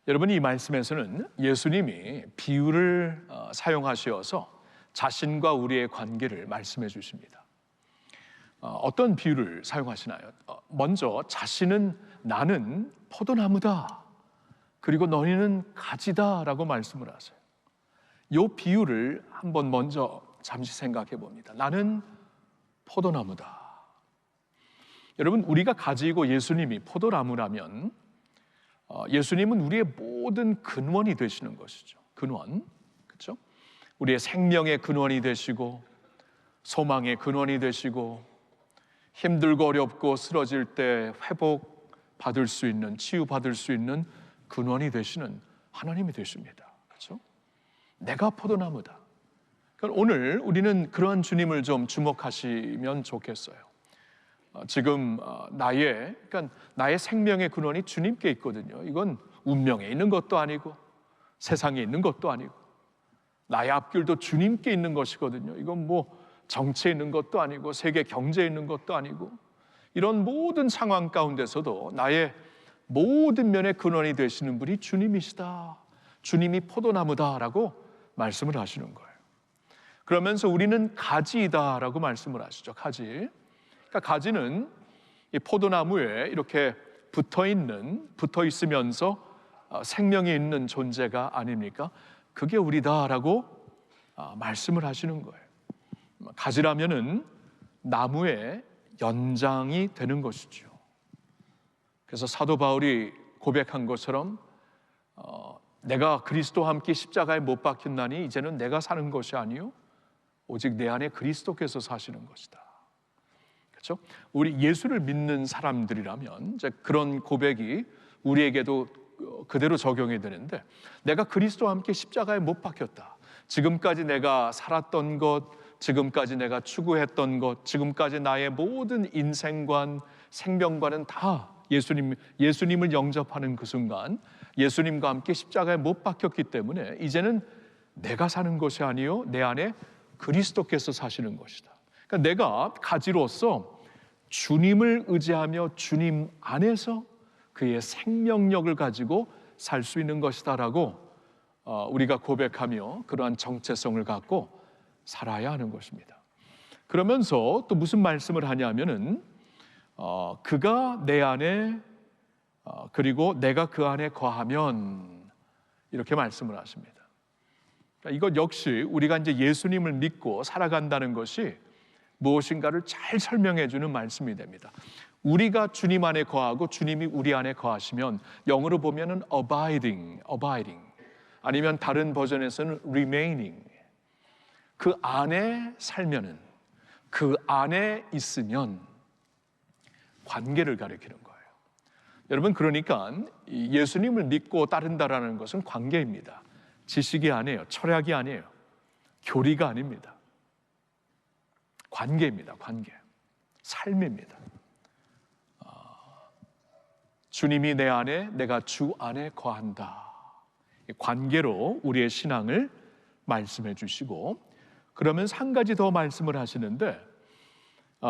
여러분, 이 말씀에서는 예수님이 비유를 사용하셔서 자신과 우리의 관계를 말씀해 주십니다. 어떤 비유를 사용하시나요? 먼저 자신은 나는 포도나무다, 그리고 너희는 가지다 라고 말씀을 하세요. 이 비유를 한번 먼저 잠시 생각해 봅니다. 나는 포도나무다. 여러분, 우리가 가지고 예수님이 포도나무라면 예수님은 우리의 모든 근원이 되시는 것이죠. 근원, 그렇죠? 우리의 생명의 근원이 되시고, 소망의 근원이 되시고, 힘들고 어렵고 쓰러질 때 회복 받을 수 있는, 치유 받을 수 있는 근원이 되시는 하나님이 되십니다. 그렇죠? 내가 포도나무다. 그러니까 오늘 우리는 그러한 주님을 좀 주목하시면 좋겠어요. 지금 나의 생명의 근원이 주님께 있거든요. 이건 운명에 있는 것도 아니고 세상에 있는 것도 아니고 나의 앞길도 주님께 있는 것이거든요. 이건 뭐 정치에 있는 것도 아니고 세계 경제에 있는 것도 아니고, 이런 모든 상황 가운데서도 나의 모든 면의 근원이 되시는 분이 주님이시다, 주님이 포도나무다라고 말씀을 하시는 거예요. 그러면서 우리는 가지이다라고 말씀을 하시죠. 가지. 그러니까 가지는 이 포도나무에 이렇게 붙어 있으면서 생명이 있는 존재가 아닙니까? 그게 우리다라고 말씀을 하시는 거예요. 가지라면은 나무의 연장이 되는 것이죠. 그래서 사도 바울이 고백한 것처럼 내가 그리스도와 함께 십자가에 못 박혔나니 이제는 내가 사는 것이 아니요 오직 내 안에 그리스도께서 사시는 것이다. 그렇죠? 우리 예수를 믿는 사람들이라면 이제 그런 고백이 우리에게도 그대로 적용이 되는데, 내가 그리스도와 함께 십자가에 못 박혔다. 지금까지 내가 살았던 것, 지금까지 내가 추구했던 것, 지금까지 나의 모든 인생관, 생명관은 다 예수님을 영접하는 그 순간 예수님과 함께 십자가에 못 박혔기 때문에 이제는 내가 사는 것이 아니요 내 안에 그리스도께서 사시는 것이다. 그러니까 내가 가지로서 주님을 의지하며 주님 안에서 그의 생명력을 가지고 살 수 있는 것이다라고 우리가 고백하며 그러한 정체성을 갖고 살아야 하는 것입니다. 그러면서 또 무슨 말씀을 하냐면은 그가 내 안에 그리고 내가 그 안에 거하면, 이렇게 말씀을 하십니다. 그러니까 이것 역시 우리가 이제 예수님을 믿고 살아간다는 것이 무엇인가를 잘 설명해 주는 말씀이 됩니다. 우리가 주님 안에 거하고 주님이 우리 안에 거하시면, 영어로 보면은 abiding, 아니면 다른 버전에서는 remaining. 그 안에 살면은, 그 안에 있으면 관계를 가리키는 거예요. 여러분, 그러니까 예수님을 믿고 따른다라는 것은 관계입니다. 지식이 아니에요. 철학이 아니에요. 교리가 아닙니다. 관계입니다. 관계. 삶입니다. 주님이 내 안에, 내가 주 안에 거한다. 관계로 우리의 신앙을 말씀해 주시고, 그러면서 한 가지 더 말씀을 하시는데,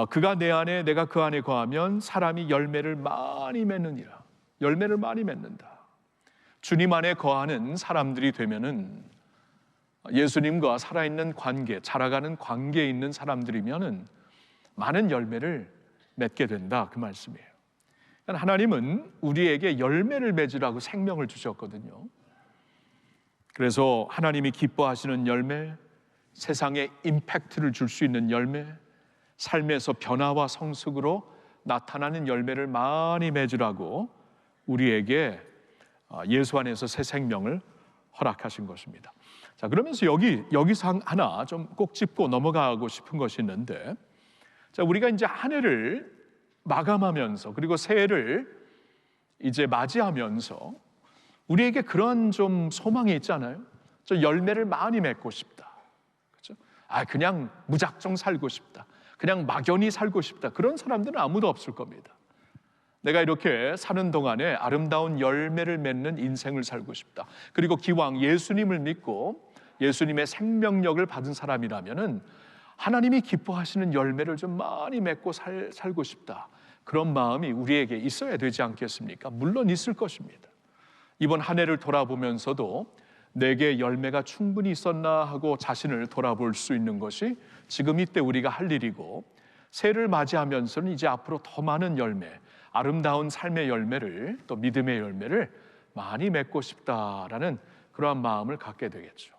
그가 내 안에 내가 그 안에 거하면 사람이 열매를 많이 맺느니라. 열매를 많이 맺는다. 주님 안에 거하는 사람들이 되면은, 예수님과 살아있는 관계, 자라가는 관계에 있는 사람들이면은 많은 열매를 맺게 된다, 그 말씀이에요. 하나님은 우리에게 열매를 맺으라고 생명을 주셨거든요. 그래서 하나님이 기뻐하시는 열매, 세상에 임팩트를 줄 수 있는 열매, 삶에서 변화와 성숙으로 나타나는 열매를 많이 맺으라고 우리에게 예수 안에서 새 생명을 허락하신 것입니다. 자, 그러면서 여기서 하나 좀 꼭 짚고 넘어가고 싶은 것이 있는데, 자, 우리가 이제 한 해를 마감하면서 그리고 새해를 이제 맞이하면서 우리에게 그런 좀 소망이 있잖아요. 저 열매를 많이 맺고 싶다. 그렇죠? 그냥 무작정 살고 싶다. 그냥 막연히 살고 싶다. 그런 사람들은 아무도 없을 겁니다. 내가 이렇게 사는 동안에 아름다운 열매를 맺는 인생을 살고 싶다. 그리고 기왕 예수님을 믿고 예수님의 생명력을 받은 사람이라면은 하나님이 기뻐하시는 열매를 좀 많이 맺고 살고 싶다. 그런 마음이 우리에게 있어야 되지 않겠습니까? 물론 있을 것입니다. 이번 한 해를 돌아보면서도 내게 열매가 충분히 있었나 하고 자신을 돌아볼 수 있는 것이 지금 이때 우리가 할 일이고, 새해를 맞이하면서는 이제 앞으로 더 많은 열매, 아름다운 삶의 열매를, 또 믿음의 열매를 많이 맺고 싶다라는 그러한 마음을 갖게 되겠죠.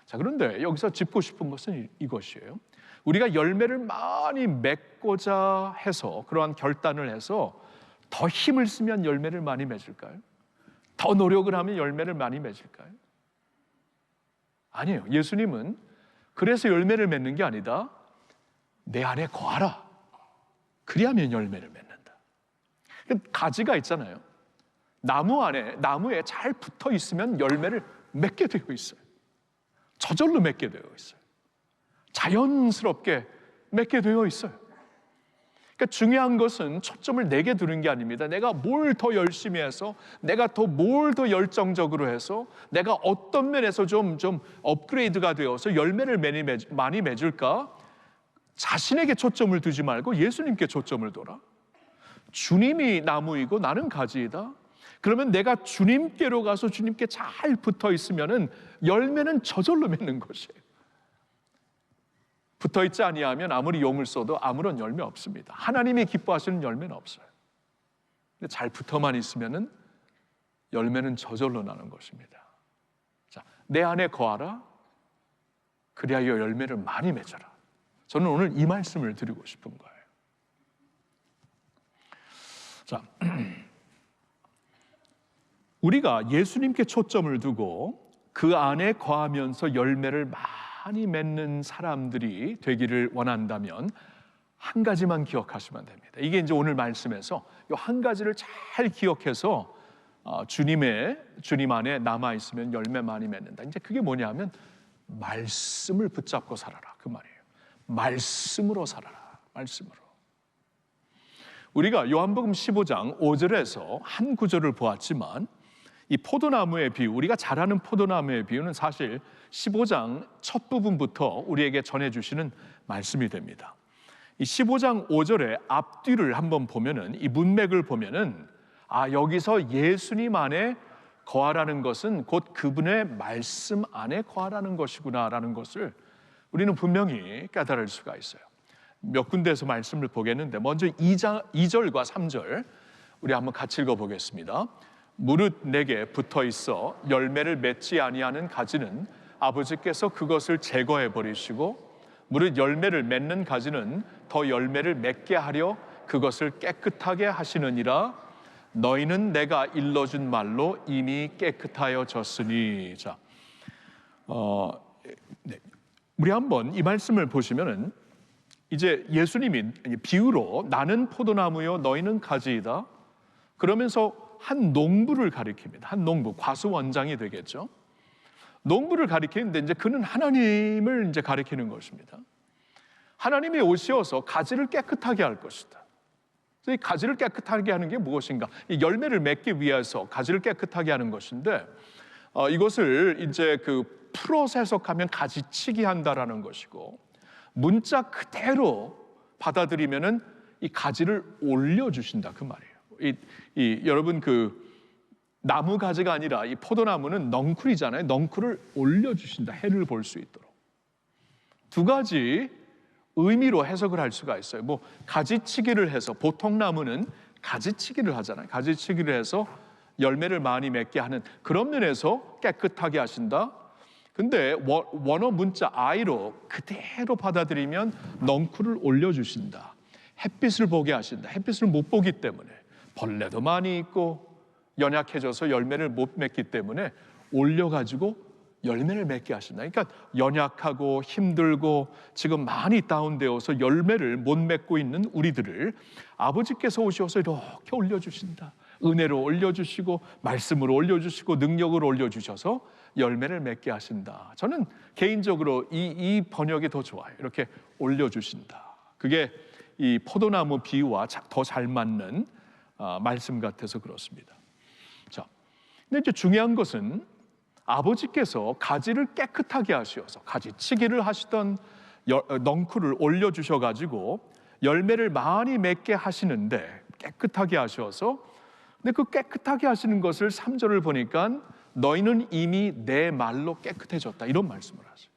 자, 그런데 여기서 짚고 싶은 것은 이것이에요. 우리가 열매를 많이 맺고자 해서, 그러한 결단을 해서 더 힘을 쓰면 열매를 많이 맺을까요? 더 노력을 하면 열매를 많이 맺을까요? 아니에요. 예수님은 그래서 열매를 맺는 게 아니다. 내 안에 거하라. 그리하면 열매를 맺는다. 가지가 있잖아요. 나무에 잘 붙어 있으면 열매를 맺게 되어 있어요. 저절로 맺게 되어 있어요. 자연스럽게 맺게 되어 있어요. 그러니까 중요한 것은 초점을 내게 두는 게 아닙니다. 내가 뭘 더 열심히 해서, 내가 뭘 더 열정적으로 해서, 내가 어떤 면에서 좀 업그레이드가 되어서 열매를 많이 맺을까? 자신에게 초점을 두지 말고 예수님께 초점을 둬라. 주님이 나무이고 나는 가지이다. 그러면 내가 주님께로 가서 주님께 잘 붙어 있으면은 열매는 저절로 맺는 것이에요. 붙어 있지 아니하면 아무리 용을 써도 아무런 열매 없습니다. 하나님이 기뻐하시는 열매는 없어요. 근데 잘 붙어만 있으면은 열매는 저절로 나는 것입니다. 자, 내 안에 거하라. 그리하여 열매를 많이 맺어라. 저는 오늘 이 말씀을 드리고 싶은 거예요. 자, 우리가 예수님께 초점을 두고 그 안에 거하면서 열매를 많이 맺는 사람들이 되기를 원한다면 한 가지만 기억하시면 됩니다. 이게 이제 오늘 말씀에서 이 한 가지를 잘 기억해서 주님 안에 남아 있으면 열매 많이 맺는다. 이제 그게 뭐냐면 말씀을 붙잡고 살아라, 그 말이에요. 말씀으로 살아라. 말씀으로. 우리가 요한복음 15장 5절에서 한 구절을 보았지만, 이 포도나무의 비유, 우리가 잘 아는 포도나무의 비유는 사실 15장 첫 부분부터 우리에게 전해주시는 말씀이 됩니다. 이 15장 5절의 앞뒤를 한번 보면은, 이 문맥을 보면은, 여기서 예수님 안에 거하라는 것은 곧 그분의 말씀 안에 거하라는 것이구나라는 것을 우리는 분명히 깨달을 수가 있어요. 몇 군데에서 말씀을 보겠는데, 먼저 2절과 3절 우리 한번 같이 읽어보겠습니다. 무릇 내게 붙어 있어 열매를 맺지 아니하는 가지는 아버지께서 그것을 제거해 버리시고, 무릇 열매를 맺는 가지는 더 열매를 맺게 하려 그것을 깨끗하게 하시느니라. 너희는 내가 일러준 말로 이미 깨끗하여졌으니. 자, 우리 한번 이 말씀을 보시면은, 이제 예수님이 비유로 나는 포도나무요 너희는 가지이다 그러면서 한 농부를 가리킵니다. 한 농부, 과수원장이 되겠죠. 농부를 가리키는데 이제 그는 하나님을 이제 가리키는 것입니다. 하나님이 오셔서 가지를 깨끗하게 할 것이다. 이 가지를 깨끗하게 하는 게 무엇인가? 이 열매를 맺기 위해서 가지를 깨끗하게 하는 것인데, 이것을 이제 그 풀어서 해석하면 가지치기 한다라는 것이고, 문자 그대로 받아들이면은 이 가지를 올려주신다 그 말이에요. 여러분 그 나무 가지가 아니라 이 포도나무는 넝쿨이잖아요. 넝쿨을 올려주신다. 해를 볼 수 있도록. 두 가지 의미로 해석을 할 수가 있어요. 뭐 가지치기를 해서, 보통 나무는 가지치기를 하잖아요. 가지치기를 해서 열매를 많이 맺게 하는 그런 면에서 깨끗하게 하신다. 근데 원어 문자 I로 그대로 받아들이면 넝쿨을 올려주신다. 햇빛을 보게 하신다. 햇빛을 못 보기 때문에, 벌레도 많이 있고 연약해져서 열매를 못 맺기 때문에 올려가지고 열매를 맺게 하신다. 그러니까 연약하고 힘들고 지금 많이 다운되어서 열매를 못 맺고 있는 우리들을 아버지께서 오셔서 이렇게 올려주신다. 은혜로 올려주시고 말씀으로 올려주시고 능력으로 올려주셔서 열매를 맺게 하신다. 저는 개인적으로 이 번역이 더 좋아요. 이렇게 올려주신다. 그게 이 포도나무 비유와 더 잘 맞는 말씀 같아서 그렇습니다. 자, 근데 이제 중요한 것은 아버지께서 가지를 깨끗하게 하시어서, 가지치기를 하시던 넝쿨을 올려주셔가지고 열매를 많이 맺게 하시는데, 깨끗하게 하셔서 근데 그 깨끗하게 하시는 것을 3절을 보니까 너희는 이미 내 말로 깨끗해졌다, 이런 말씀을 하세요.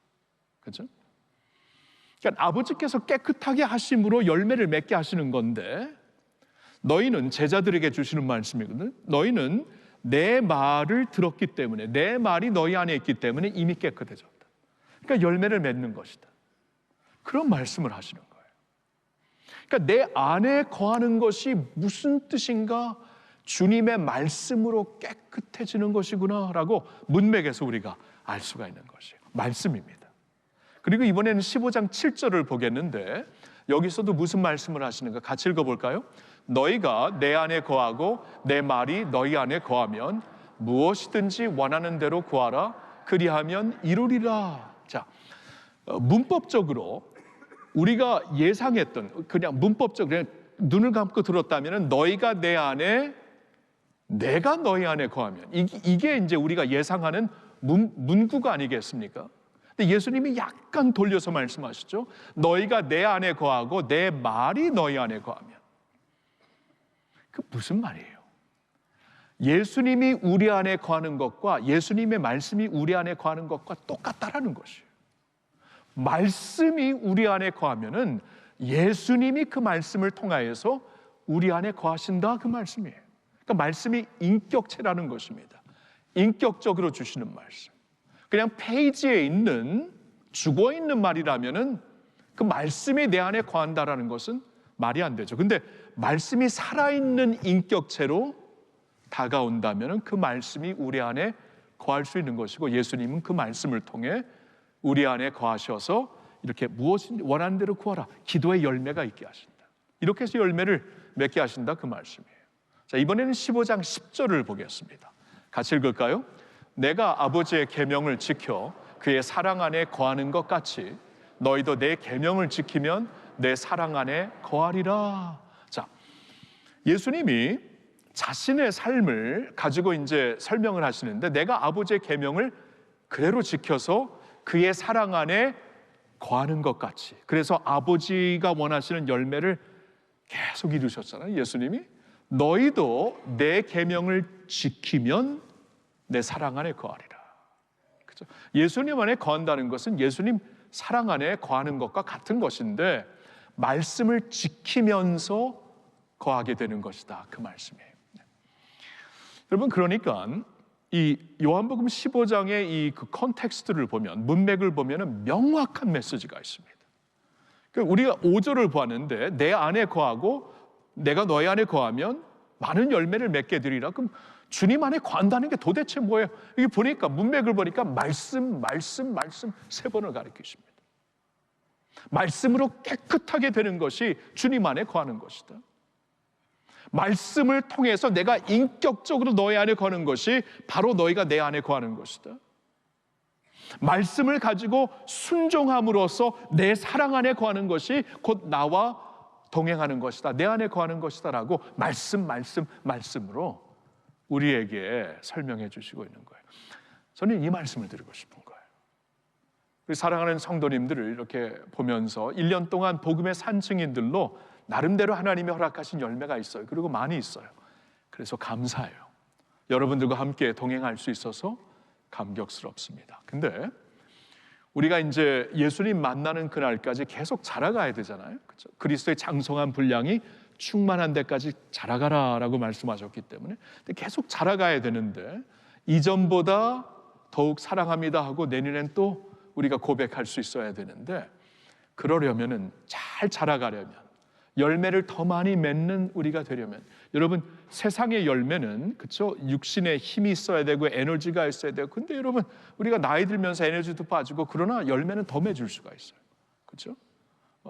그렇죠? 그러니까 아버지께서 깨끗하게 하심으로 열매를 맺게 하시는 건데, 너희는 제자들에게 주시는 말씀이거든. 너희는 내 말을 들었기 때문에, 내 말이 너희 안에 있기 때문에 이미 깨끗해졌다. 그러니까 열매를 맺는 것이다, 그런 말씀을 하시는 거예요. 그러니까 내 안에 거하는 것이 무슨 뜻인가? 주님의 말씀으로 깨끗해지는 것이구나라고 문맥에서 우리가 알 수가 있는 것이에요. 말씀입니다. 그리고 이번에는 15장 7절을 보겠는데, 여기서도 무슨 말씀을 하시는가 같이 읽어볼까요? 너희가 내 안에 거하고 내 말이 너희 안에 거하면 무엇이든지 원하는 대로 구하라, 그리하면 이루리라. 자, 문법적으로 우리가 예상했던, 그냥 문법적으로 그냥 눈을 감고 들었다면 너희가 내 안에, 내가 너희 안에 거하면, 이게 이제 우리가 예상하는 문구가 아니겠습니까? 근데 예수님이 약간 돌려서 말씀하시죠. 너희가 내 안에 거하고 내 말이 너희 안에 거하면. 그 무슨 말이에요? 예수님이 우리 안에 거하는 것과 예수님의 말씀이 우리 안에 거하는 것과 똑같다라는 것이에요. 말씀이 우리 안에 거하면은 예수님이 그 말씀을 통하여서 우리 안에 거하신다, 그 말씀이에요. 그러니까 말씀이 인격체라는 것입니다. 인격적으로 주시는 말씀. 그냥 페이지에 있는 죽어있는 말이라면은 그 말씀이 내 안에 거한다라는 것은 말이 안 되죠. 근데 말씀이 살아있는 인격체로 다가온다면은 그 말씀이 우리 안에 거할 수 있는 것이고, 예수님은 그 말씀을 통해 우리 안에 거하셔서 이렇게 무엇인지 원하는 대로 구하라, 기도의 열매가 있게 하신다, 이렇게 해서 열매를 맺게 하신다, 그 말씀이에요. 자, 이번에는 15장 10절을 보겠습니다. 같이 읽을까요? 내가 아버지의 계명을 지켜 그의 사랑 안에 거하는 것 같이 너희도 내 계명을 지키면 내 사랑 안에 거하리라. 자, 예수님이 자신의 삶을 가지고 이제 설명을 하시는데, 내가 아버지의 계명을 그대로 지켜서 그의 사랑 안에 거하는 것 같이, 그래서 아버지가 원하시는 열매를 계속 이루셨잖아요. 예수님이 너희도 내 계명을 지키면 내 사랑 안에 거하리라. 그렇죠? 예수님 안에 거한다는 것은 예수님 사랑 안에 거하는 것과 같은 것인데, 말씀을 지키면서 거하게 되는 것이다, 그 말씀이에요. 여러분, 그러니까 이 요한복음 15장의 이 그 컨텍스트를 보면, 문맥을 보면은 명확한 메시지가 있습니다. 그러니까 우리가 5절을 보았는데, 내 안에 거하고 내가 너희 안에 거하면 많은 열매를 맺게 되리라. 그럼 주님 안에 거한다는 게 도대체 뭐예요? 이게 보니까, 문맥을 보니까 말씀 세 번을 가리키십니다. 말씀으로 깨끗하게 되는 것이 주님 안에 거하는 것이다. 말씀을 통해서 내가 인격적으로 너희 안에 거하는 것이 바로 너희가 내 안에 거하는 것이다. 말씀을 가지고 순종함으로써 내 사랑 안에 거하는 것이 곧 나와 동행하는 것이다, 내 안에 거하는 것이다 라고 말씀으로 우리에게 설명해 주시고 있는 거예요. 저는 이 말씀을 드리고 싶은 거예요. 우리 사랑하는 성도님들을 이렇게 보면서 1년 동안 복음의 산증인들로 나름대로 하나님이 허락하신 열매가 있어요. 그리고 많이 있어요. 그래서 감사해요. 여러분들과 함께 동행할 수 있어서 감격스럽습니다. 근데 우리가 이제 예수님 만나는 그날까지 계속 자라가야 되잖아요. 그렇죠? 그리스도의 장성한 분량이 충만한 데까지 자라가라라고 말씀하셨기 때문에 계속 자라가야 되는데, 이전보다 더욱 사랑합니다 하고 내년엔 또 우리가 고백할 수 있어야 되는데, 그러려면은, 잘 자라가려면, 열매를 더 많이 맺는 우리가 되려면, 여러분, 세상의 열매는, 그렇죠, 육신에 힘이 있어야 되고 에너지가 있어야 되고, 근데 여러분, 우리가 나이 들면서 에너지도 빠지고, 그러나 열매는 더 맺을 수가 있어요. 그렇죠?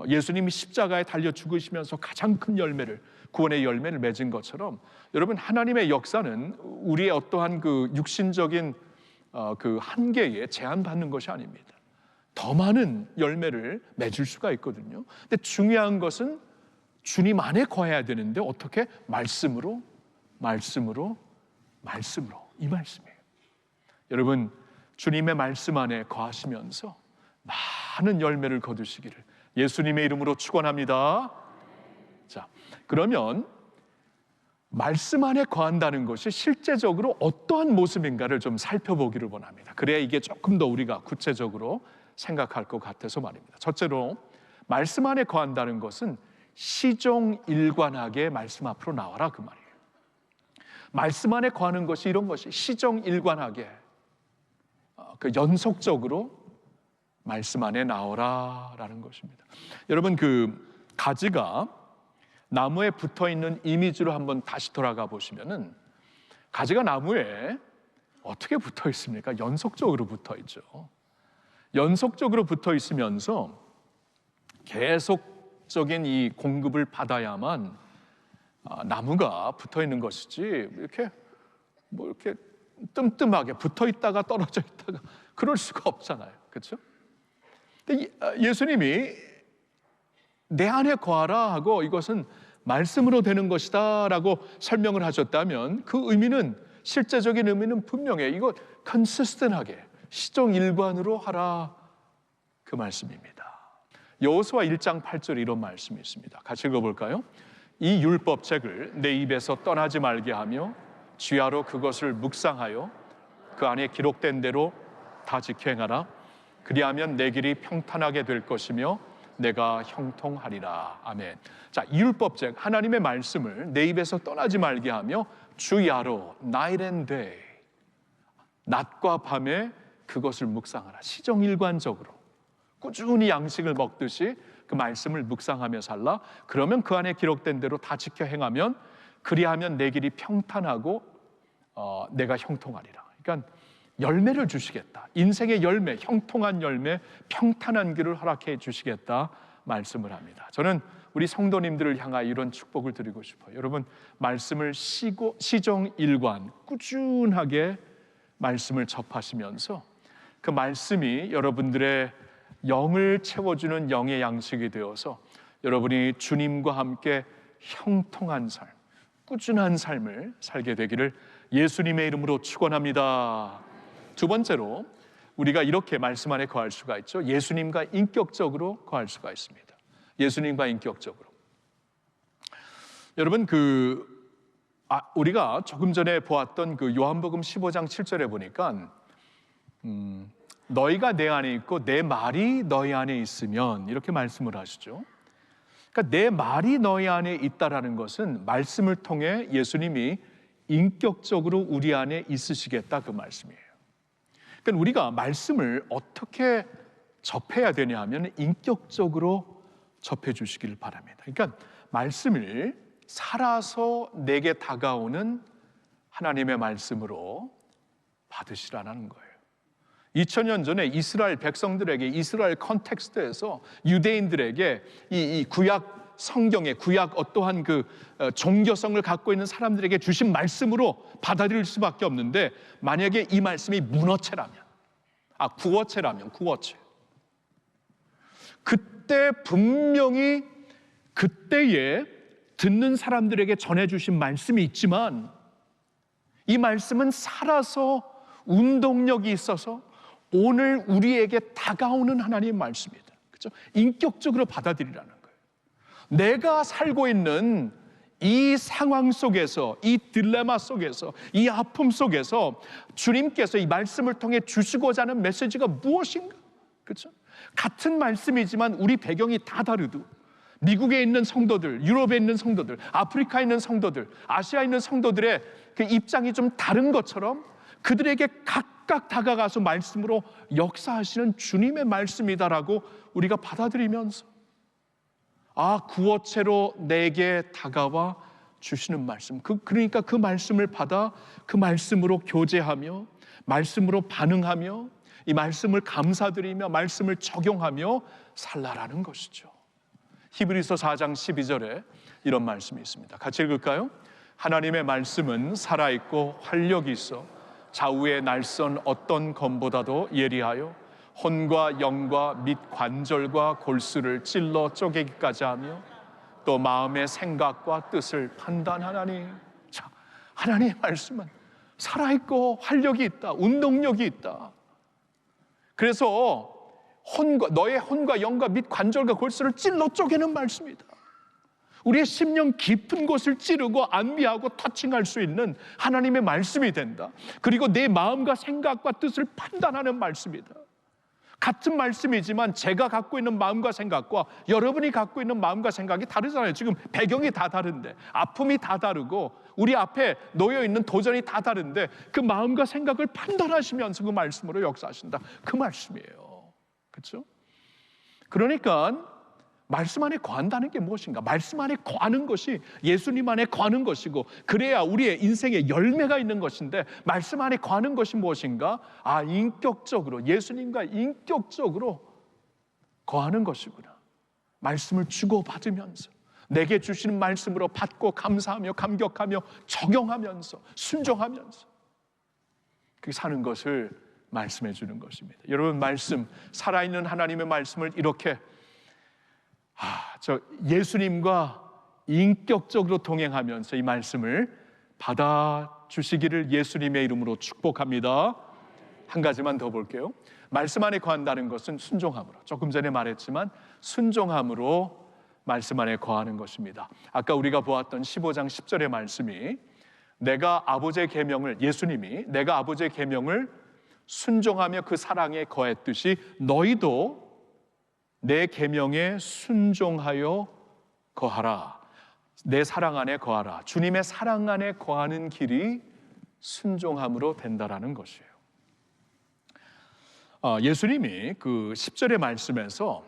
예수님이 십자가에 달려 죽으시면서 가장 큰 열매를, 구원의 열매를 맺은 것처럼, 여러분, 하나님의 역사는 우리의 어떠한 그 육신적인 그 한계에 제한받는 것이 아닙니다. 더 많은 열매를 맺을 수가 있거든요. 근데 중요한 것은 주님 안에 거해야 되는데, 어떻게? 말씀으로, 이 말씀이에요. 여러분, 주님의 말씀 안에 거하시면서 많은 열매를 거두시기를 예수님의 이름으로 축원합니다. 자, 그러면 말씀 안에 거한다는 것이 실제적으로 어떠한 모습인가를 좀 살펴보기를 원합니다. 그래야 이게 조금 더 우리가 구체적으로 생각할 것 같아서 말입니다. 첫째로 말씀 안에 거한다는 것은 시종일관하게 말씀 앞으로 나와라, 그 말이에요. 말씀 안에 거하는 것이 이런 것이 시종일관하게 그 연속적으로 말씀 안에 나오라라는 것입니다. 여러분, 그 가지가 나무에 붙어 있는 이미지로 한번 다시 돌아가 보시면은, 가지가 나무에 어떻게 붙어 있습니까? 연속적으로 붙어 있죠. 연속적으로 붙어 있으면서 계속적인 이 공급을 받아야만 나무가 붙어 있는 것이지, 이렇게 뜸뜸하게 붙어 있다가 떨어져 있다가 그럴 수가 없잖아요. 그렇죠? 근데 예수님이 내 안에 거하라 하고 이것은 말씀으로 되는 것이다 라고 설명을 하셨다면, 그 의미는, 실제적인 의미는 분명해. 이거 컨시스턴하게 시종일관으로 하라, 그 말씀입니다. 여호수아 1장 8절에 이런 말씀이 있습니다. 같이 읽어볼까요? 이 율법책을 내 입에서 떠나지 말게 하며 주야로 그것을 묵상하여 그 안에 기록된 대로 다 지켜 행하라. 그리하면 내 길이 평탄하게 될 것이며 내가 형통하리라. 아멘. 자, 이 율법책, 하나님의 말씀을 내 입에서 떠나지 말게 하며 주야로, night and day, 낮과 밤에 그것을 묵상하라. 시종일관적으로 꾸준히 양식을 먹듯이 그 말씀을 묵상하며 살라. 그러면 그 안에 기록된 대로 다 지켜 행하면, 그리하면 내 길이 평탄하고 내가 형통하리라. 그러니까 열매를 주시겠다. 인생의 열매, 형통한 열매, 평탄한 길을 허락해 주시겠다 말씀을 합니다. 저는 우리 성도님들을 향하여 이런 축복을 드리고 싶어요. 여러분, 말씀을 시종일관 꾸준하게 말씀을 접하시면서 그 말씀이 여러분들의 영을 채워주는 영의 양식이 되어서 여러분이 주님과 함께 형통한 삶, 꾸준한 삶을 살게 되기를 예수님의 이름으로 축원합니다. 두 번째로, 우리가 이렇게 말씀 안에 거할 수가 있죠. 예수님과 인격적으로 거할 수가 있습니다. 예수님과 인격적으로. 여러분, 우리가 조금 전에 보았던 그 요한복음 15장 7절에 보니까 너희가 내 안에 있고 내 말이 너희 안에 있으면, 이렇게 말씀을 하시죠. 그러니까 내 말이 너희 안에 있다라는 것은 말씀을 통해 예수님이 인격적으로 우리 안에 있으시겠다, 그 말씀이에요. 그러니까 우리가 말씀을 어떻게 접해야 되냐 하면 인격적으로 접해 주시기를 바랍니다. 그러니까 말씀을 살아서 내게 다가오는 하나님의 말씀으로 받으시라는 거예요. 2000년 전에 이스라엘 백성들에게, 이스라엘 컨텍스트에서 유대인들에게 이 구약 성경의, 구약 어떠한 그 종교성을 갖고 있는 사람들에게 주신 말씀으로 받아들일 수밖에 없는데, 만약에 이 말씀이 문어체라면, 구어체라면, 구어체, 그때 분명히 그때에 듣는 사람들에게 전해주신 말씀이 있지만, 이 말씀은 살아서 운동력이 있어서 오늘 우리에게 다가오는 하나님의 말씀이다. 그렇죠? 인격적으로 받아들이라는 거예요. 내가 살고 있는 이 상황 속에서, 이 딜레마 속에서, 이 아픔 속에서 주님께서 이 말씀을 통해 주시고자 하는 메시지가 무엇인가? 그렇죠? 같은 말씀이지만 우리 배경이 다 다르고, 미국에 있는 성도들, 유럽에 있는 성도들, 아프리카에 있는 성도들, 아시아에 있는 성도들의 그 입장이 좀 다른 것처럼 그들에게 각각 다가가서 말씀으로 역사하시는 주님의 말씀이다라고 우리가 받아들이면서, 구어체로 내게 다가와 주시는 말씀, 그러니까 그 말씀을 받아 그 말씀으로 교제하며, 말씀으로 반응하며, 이 말씀을 감사드리며 말씀을 적용하며 살라라는 것이죠. 히브리서 4장 12절에 이런 말씀이 있습니다. 같이 읽을까요? 하나님의 말씀은 살아있고 활력이 있어 좌우의 날선 어떤 검보다도 예리하여 혼과 영과 및 관절과 골수를 찔러 쪼개기까지 하며 또 마음의 생각과 뜻을 판단하나니. 자, 하나님의 말씀은 살아있고 활력이 있다, 운동력이 있다. 그래서 너의 혼과 영과 및 관절과 골수를 찔러 쪼개는 말씀이다. 우리의 심령 깊은 곳을 찌르고 안위하고 터칭할 수 있는 하나님의 말씀이 된다. 그리고 내 마음과 생각과 뜻을 판단하는 말씀이다. 같은 말씀이지만 제가 갖고 있는 마음과 생각과 여러분이 갖고 있는 마음과 생각이 다르잖아요. 지금 배경이 다 다른데, 아픔이 다 다르고 우리 앞에 놓여 있는 도전이 다 다른데 그 마음과 생각을 판단하시면서 그 말씀으로 역사하신다. 그 말씀이에요. 그렇죠? 그러니까 말씀 안에 거한다는 게 무엇인가? 말씀 안에 거하는 것이 예수님 안에 거하는 것이고, 그래야 우리의 인생에 열매가 있는 것인데, 말씀 안에 거하는 것이 무엇인가? 인격적으로, 예수님과 인격적으로 거하는 것이구나. 말씀을 주고받으면서 내게 주시는 말씀으로 받고 감사하며 감격하며 적용하면서 순종하면서 그렇게 사는 것을 말씀해 주는 것입니다. 여러분, 말씀, 살아있는 하나님의 말씀을 이렇게 예수님과 인격적으로 동행하면서 이 말씀을 받아주시기를 예수님의 이름으로 축복합니다. 한 가지만 더 볼게요. 말씀 안에 거한다는 것은 순종함으로, 조금 전에 말했지만 순종함으로 말씀 안에 거하는 것입니다. 아까 우리가 보았던 15장 10절의 말씀이 내가 아버지의 계명을, 예수님이 내가 아버지의 계명을 순종하며 그 사랑에 거했듯이 너희도 내 계명에 순종하여 거하라. 내 사랑 안에 거하라. 주님의 사랑 안에 거하는 길이 순종함으로 된다라는 것이에요. 예수님이 그 10절의 말씀에서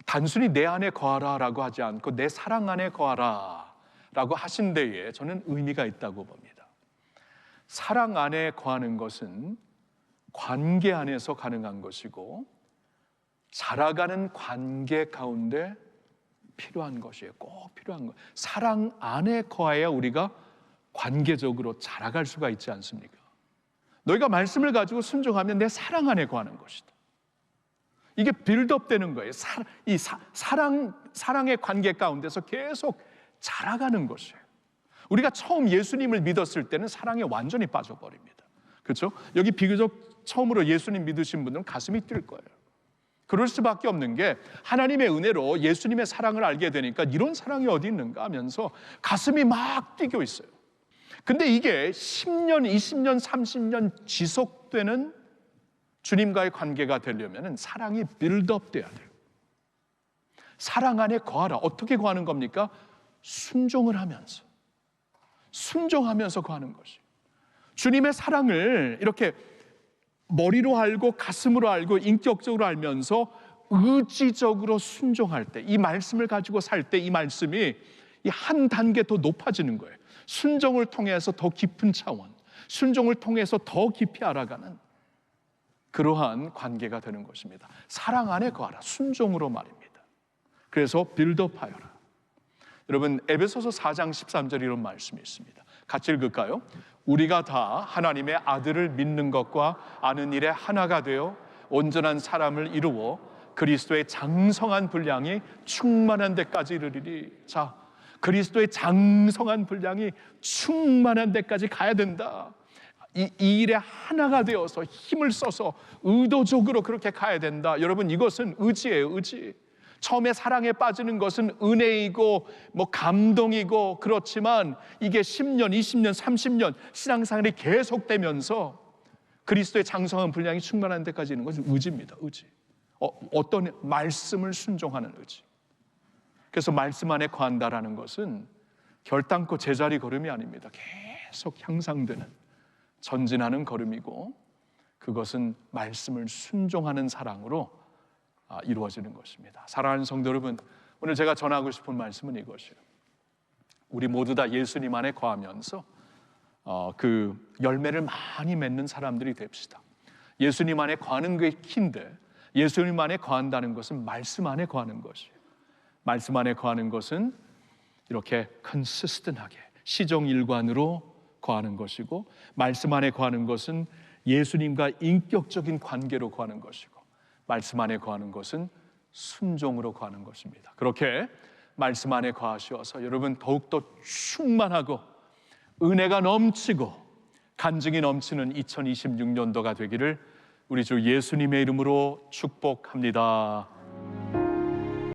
단순히 내 안에 거하라라고 하지 않고 내 사랑 안에 거하라라고 하신 데에 저는 의미가 있다고 봅니다. 사랑 안에 거하는 것은 관계 안에서 가능한 것이고, 자라가는 관계 가운데 필요한 것이에요. 꼭 필요한 것. 사랑 안에 거해야 우리가 관계적으로 자라갈 수가 있지 않습니까? 너희가 말씀을 가지고 순종하면 내 사랑 안에 거하는 것이다. 이게 빌드업 되는 거예요. 사랑의 관계 가운데서 계속 자라가는 것이에요. 우리가 처음 예수님을 믿었을 때는 사랑에 완전히 빠져버립니다. 그렇죠? 여기 비교적 처음으로 예수님 믿으신 분들은 가슴이 뛸 거예요. 그럴 수밖에 없는 게 하나님의 은혜로 예수님의 사랑을 알게 되니까 이런 사랑이 어디 있는가 하면서 가슴이 막 뛰고 있어요. 근데 이게 10년, 20년, 30년 지속되는 주님과의 관계가 되려면 사랑이 빌드업 돼야 돼요. 사랑 안에 거하라. 어떻게 거하는 겁니까? 순종을 하면서, 순종하면서 거하는 것이. 주님의 사랑을 이렇게 머리로 알고 가슴으로 알고 인격적으로 알면서 의지적으로 순종할 때, 이 말씀을 가지고 살 때 이 말씀이 한 단계 더 높아지는 거예요. 순종을 통해서 더 깊은 차원, 순종을 통해서 더 깊이 알아가는 그러한 관계가 되는 것입니다. 사랑 안에 거하라. 순종으로 말입니다. 그래서 빌드업하여라. 여러분, 에베소서 4장 13절 이런 말씀이 있습니다. 같이 읽을까요? 우리가 다 하나님의 아들을 믿는 것과 아는 일에 하나가 되어 온전한 사람을 이루어 그리스도의 장성한 분량이 충만한 데까지 이르리니. 자, 그리스도의 장성한 분량이 충만한 데까지 가야 된다. 이 일에 하나가 되어서 힘을 써서 의도적으로 그렇게 가야 된다. 여러분, 이것은 의지예요, 의지. 처음에 사랑에 빠지는 것은 은혜이고 감동이고 그렇지만 이게 10년, 20년, 30년 신앙생활이 계속되면서 그리스도의 장성한 분량이 충만한 데까지 있는 것은 의지입니다. 의지. 어떤 말씀을 순종하는 의지. 그래서 말씀 안에 거한다라는 것은 결단코 제자리 걸음이 아닙니다. 계속 향상되는, 전진하는 걸음이고, 그것은 말씀을 순종하는 사랑으로 이루어지는 것입니다. 사랑하는 성도 여러분, 오늘 제가 전하고 싶은 말씀은 이것이에요. 우리 모두 다 예수님 안에 거하면서 그 열매를 많이 맺는 사람들이 됩시다. 예수님 안에 거하는 게 키인데, 예수님 안에 거한다는 것은 말씀 안에 거하는 것이에요. 말씀 안에 거하는 것은 이렇게 컨시스턴하게 시정일관으로 거하는 것이고, 말씀 안에 거하는 것은 예수님과 인격적인 관계로 거하는 것이고, 말씀 안에 거하는 것은 순종으로 거하는 것입니다. 그렇게 말씀 안에 거하셔서 여러분 더욱더 충만하고 은혜가 넘치고 간증이 넘치는 2026년도가 되기를 우리 주 예수님의 이름으로 축복합니다.